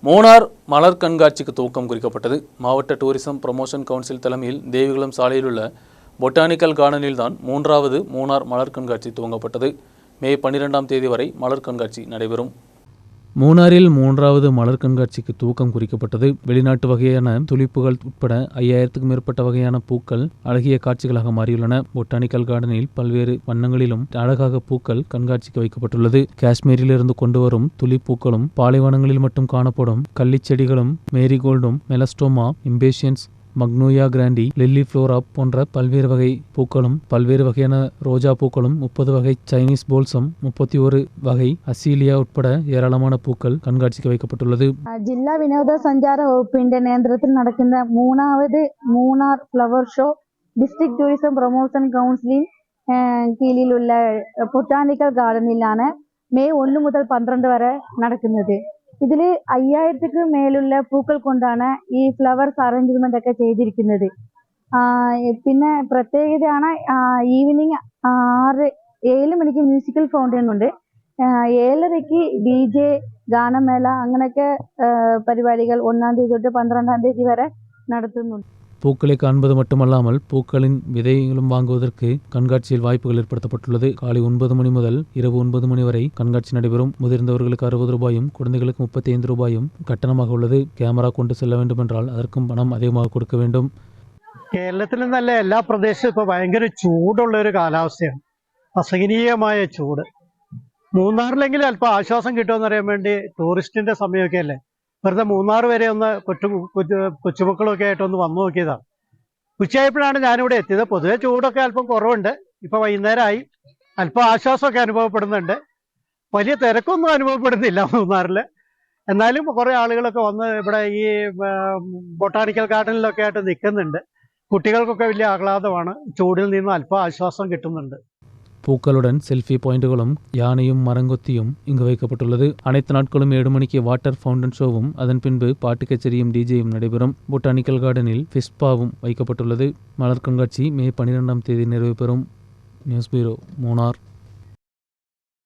மூணார் மலர் கண்காட்சிக்கு துவக்கம் குறிக்கப்பட்டது. மாவட்ட டூரிசம் ப்ரமோஷன் கவுன்சில் தலைமையில் தேவிகுளம் சாலையில் உள்ள பொட்டானிக்கல் கார்டனில்தான் 3வது மூணார் மலர் கண்காட்சி துவங்கப்பட்டது. மே 12ஆம் தேதி வரை மலர் கண்காட்சி நடைபெறும். மூணாறில் 3வது மலர் கண்காட்சிக்கு துவக்கம் குறிக்கப்பட்டது. வெளிநாட்டு வகையான துளிப்புகள் உட்பட 5000க்கும் மேற்பட்ட வகையான பூக்கள் அழகிய காட்சிகளாக மாறியுள்ளன. பொட்டானிக்கல் கார்டனில் பல்வேறு வண்ணங்களிலும் அழகாக பூக்கள் கண்காட்சிக்கு வைக்கப்பட்டுள்ளது. காஷ்மீரிலிருந்து கொண்டு வரும் துளிப்பூக்களும், பாலைவனங்களில் மட்டும் காணப்படும் கள்ளிச்செடிகளும், மேரிகோல்டும், மெலஸ்டோமா, இம்பேஷியன்ஸ், மக்னோயா கிராண்டி, லில்லி ஃப்ளோரா போன்ற பல்வேறு வகை பூக்களும், பல்வேறு வகையான ரோஜா பூக்களும், 30 வகை சைனீஸ் போல்சம், 31 வகை അസീലിയ ഉൾപ്പെட ഏരാളமான പൂക്കൾ കൺകാட்சிക്ക് வைக்கப்பட்டுள்ளது. ജില്ലാ വിനോദസഞ്ചാര വകുപ്പിന്റെ നേതൃത്വത്തിൽ നടക്കുന്ന 3வது Munnar flower show district tourism promotion കൗൺസിലിൻ കീഴിലുള്ള ബൊട്ടാനിക്കൽ ഗാർഡനിലാണ് മെയ് 1 മുതൽ 12 വരെ നടക്കുന്നത്. ഇതിൽ 5000ക്ക് മേലുള്ള പൂക്കൾ കൊണ്ടാണ് ഈ ഫ്ലവേഴ്സ് അറേഞ്ച്മെന്റ് ഒക്കെ ചെയ്തിരിക്കുന്നത്. പിന്നെ പ്രത്യേകതയാണ് ഈവനിങ് 7 മണിക്ക് മ്യൂസിക്കൽ ഫൗണ്ടൈൻ ഉണ്ട്. 7:30ക്ക് DJ ഗാനമേള അങ്ങനെയൊക്കെ പരിപാടികൾ 1ആം തീയതി തൊട്ട് 12ആം തീയതി വരെ നടത്തുന്നുണ്ട്. பூக்களை காண்பது மட்டுமல்லாமல் பூக்களின் விதைகளும் வாங்குவதற்கு கண்காட்சியில் வாய்ப்புகள் ஏற்படுத்தப்பட்டுள்ளது. காலை 9 மணி முதல் இரவு 9 மணி வரை கண்காட்சி நடைபெறும். முதிர்ந்தவர்களுக்கு 60 ரூபாயும் குழந்தைகளுக்கு 35 ரூபாயும் கட்டணமாக உள்ளது. கேமரா கொண்டு செல்ல வேண்டும் என்றால் அதற்கும் பணம் அதிகமாக കൊടുக்க வேண்டும். കേരളത്തിൽ നിന്നല്ല എല്ലാ പ്രദേശവും ഇപ്പോൾ ഭയങ്കര ചൂടുള്ള ഒരു കാലാവസ്ഥയാണ്. അസഹനീയമായ ചൂട്. മൂന്നാറിലെങ്കിലും അല്പം ആശ്വാസം കിട്ടുമെന്നറിയാൻ വേണ്ടി ടൂറിസ്റ്റിന്റെ സമയമൊക്കെ അല്ലേ, വെറുതെ മൂന്നാർ വരെ ഒന്ന് കൊച്ചുമക്കളൊക്കെ ആയിട്ടൊന്ന് വന്നു നോക്കിയതാണ്. ഉച്ചയായപ്പോഴാണ് ഞാനിവിടെ എത്തിയത്. പൊതുവെ ചൂടൊക്കെ അല്പം കുറവുണ്ട്. ഇപ്പൊ വൈകുന്നേരമായി, അല്പം ആശ്വാസമൊക്കെ അനുഭവപ്പെടുന്നുണ്ട്. വലിയ തിരക്കൊന്നും അനുഭവപ്പെടുന്നില്ല മൂന്നാറിൽ. എന്നാലും കുറെ ആളുകളൊക്കെ വന്ന് ഇവിടെ ഈ ബൊട്ടാണിക്കൽ ഗാർഡനിലൊക്കെ ആയിട്ട് നിൽക്കുന്നുണ്ട്. കുട്ടികൾക്കൊക്കെ വലിയ ആഹ്ലാദമാണ്. ചൂടിൽ നിന്ന് അല്പം ആശ്വാസം കിട്ടുന്നുണ്ട്. பூக்களுடன் செல்ஃபி பாயிண்டுகளும், யானையும் மரங்கொத்தியும் இங்கு வைக்கப்பட்டுள்ளது. அனைத்து நாட்களும் 7 மணிக்கு வாட்டர் ஃபவுண்டன் ஷோவும், அதன் பின்பு பாட்டு கச்சேரியும் டிஜேயும் நடைபெறும். பொட்டானிக்கல் கார்டனில் ஃபிஸ்பாவும் வைக்கப்பட்டுள்ளது. மலர் கண்காட்சி மே 12ஆம் தேதி நிறைவு பெறும். News bureau, Munnar.